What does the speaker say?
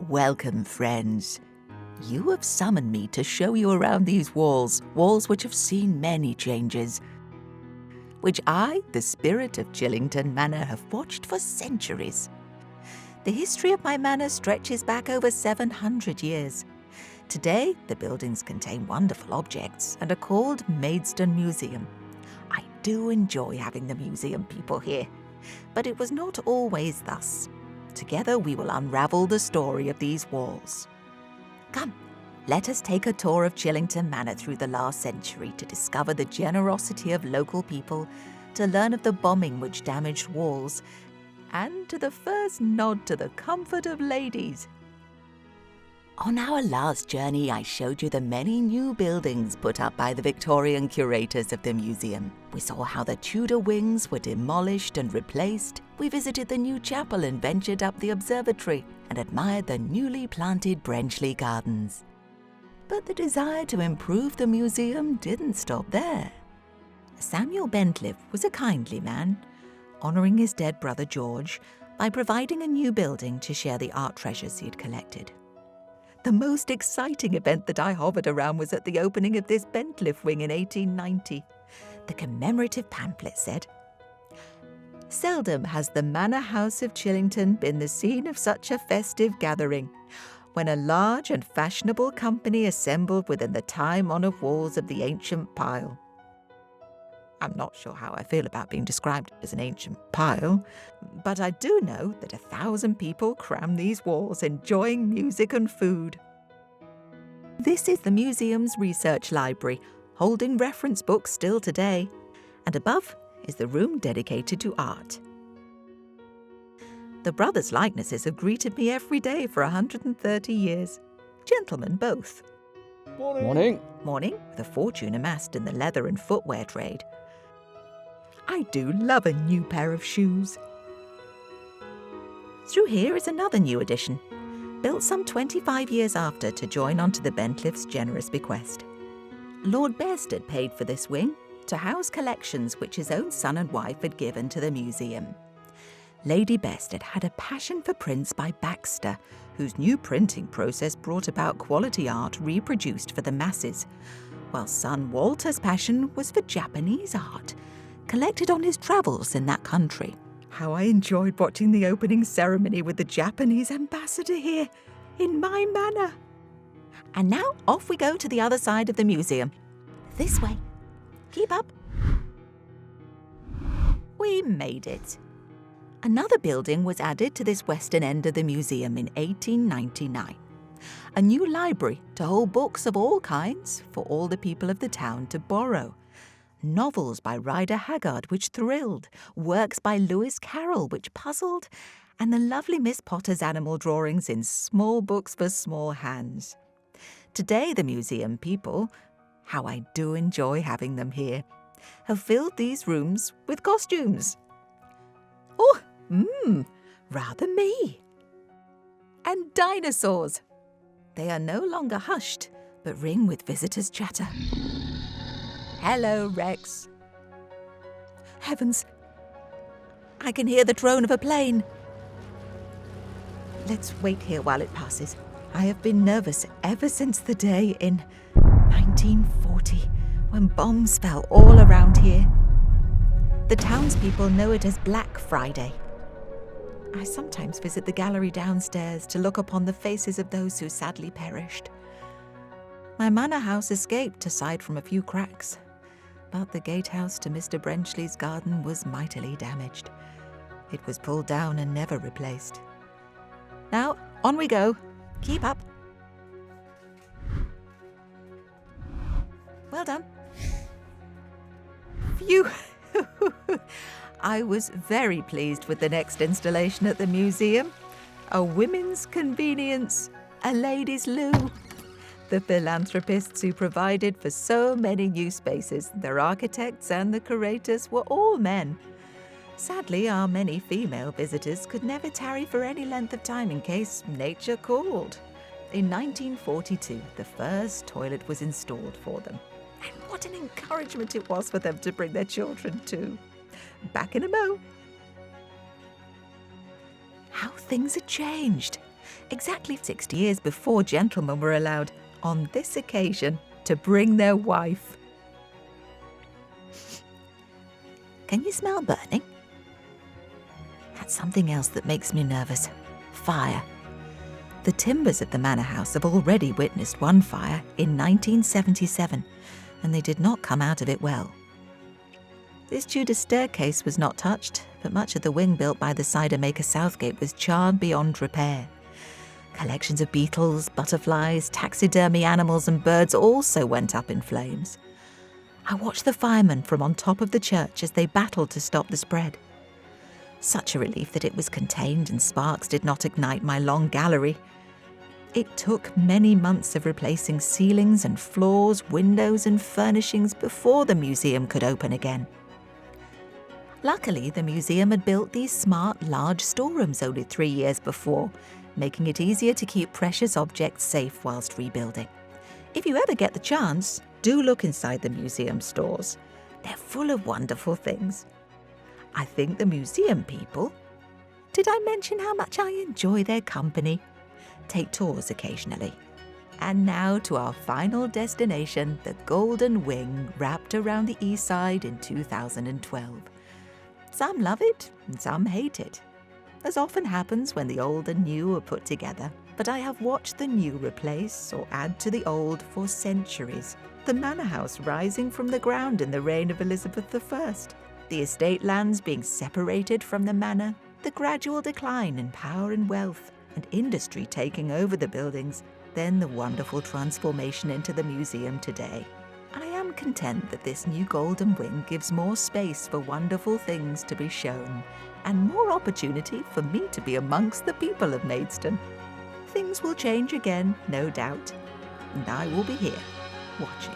Welcome, friends. You have summoned me to show you around these walls which have seen many changes, which I, the spirit of Chillington Manor, have watched for centuries. The history of my manor stretches back over 700 years. Today, the buildings contain wonderful objects and are called Maidstone Museum. I do enjoy having the museum people here, but it was not always thus. Together we will unravel the story of these walls. Come, let us take a tour of Chillington Manor through the last century to discover the generosity of local people, to learn of the bombing which damaged walls, and to the first nod to the comfort of ladies. On our last journey, I showed you the many new buildings put up by the Victorian curators of the museum. We saw how the Tudor wings were demolished and replaced. We visited the new chapel and ventured up the observatory and admired the newly planted Bentleys gardens. But the desire to improve the museum didn't stop there. Samuel Bentleys was a kindly man, honouring his dead brother George by providing a new building to share the art treasures he'd collected. The most exciting event that I hovered around was at the opening of this Bentleys wing in 1890. The commemorative pamphlet said, "Seldom has the Manor House of Chillington been the scene of such a festive gathering, when a large and fashionable company assembled within the time-honoured walls of the ancient pile." I'm not sure how I feel about being described as an ancient pile, but I do know that 1,000 people cram these walls enjoying music and food. This is the museum's research library, holding reference books still today, and above is the room dedicated to art. The brothers' likenesses have greeted me every day for 130 years. Gentlemen both. Morning. Morning, with a fortune amassed in the leather and footwear trade. I do love a new pair of shoes. Through here is another new addition, built some 25 years after to join onto the Bentleys' generous bequest. Lord Bearsted paid for this wing to house collections which his own son and wife had given to the museum. Lady Bearsted had a passion for prints by Baxter, whose new printing process brought about quality art reproduced for the masses, while son Walter's passion was for Japanese art, collected on his travels in that country. How I enjoyed watching the opening ceremony with the Japanese ambassador here, in my manor. And now off we go to the other side of the museum. This way. Keep up. We made it. Another building was added to this western end of the museum in 1899. A new library to hold books of all kinds for all the people of the town to borrow. Novels by Rider Haggard which thrilled, works by Lewis Carroll which puzzled, and the lovely Miss Potter's animal drawings in small books for small hands. Today the museum people, how I do enjoy having them here, have filled these rooms with costumes. Oh, rather me. And dinosaurs. They are no longer hushed, but ring with visitors' chatter. Hello, Rex. Heavens, I can hear the drone of a plane. Let's wait here while it passes. I have been nervous ever since the day in 1940 when bombs fell all around here. The townspeople know it as Black Friday. I sometimes visit the gallery downstairs to look upon the faces of those who sadly perished. My manor house escaped aside from a few cracks, but the gatehouse to Mr. Bentleys' garden was mightily damaged. It was pulled down and never replaced. Now, on we go. Keep up. Well done. Phew. I was very pleased with the next installation at the museum. A women's convenience, a ladies' loo. The philanthropists who provided for so many new spaces, their architects and the curators were all men. Sadly, our many female visitors could never tarry for any length of time in case nature called. In 1942, the first toilet was installed for them. And what an encouragement it was for them to bring their children too. Back in a mo. How things had changed. exactly 60 years before gentlemen were allowed, on this occasion, to bring their wife. Can you smell burning? That's something else that makes me nervous. Fire. The timbers of the manor house have already witnessed one fire in 1977, and they did not come out of it well. This Tudor staircase was not touched, but much of the wing built by the cider maker Southgate was charred beyond repair. Collections of beetles, butterflies, taxidermy animals and birds also went up in flames. I watched the firemen from on top of the church as they battled to stop the spread. Such a relief that it was contained and sparks did not ignite my long gallery. It took many months of replacing ceilings and floors, windows and furnishings before the museum could open again. Luckily, the museum had built these smart, large storerooms only 3 years before, making it easier to keep precious objects safe whilst rebuilding. If you ever get the chance, do look inside the museum stores. They're full of wonderful things. I think the museum people, did I mention how much I enjoy their company? Take tours occasionally. And now to our final destination, the Golden Wing, wrapped around the east side in 2012. Some love it and some hate it, as often happens when the old and new are put together. But I have watched the new replace or add to the old for centuries. The manor house rising from the ground in the reign of Elizabeth I, the estate lands being separated from the manor, the gradual decline in power and wealth, and industry taking over the buildings, then the wonderful transformation into the museum today. I am content that this new Golden Wing gives more space for wonderful things to be shown, and more opportunity for me to be amongst the people of Maidstone. Things will change again, no doubt, and I will be here, watching.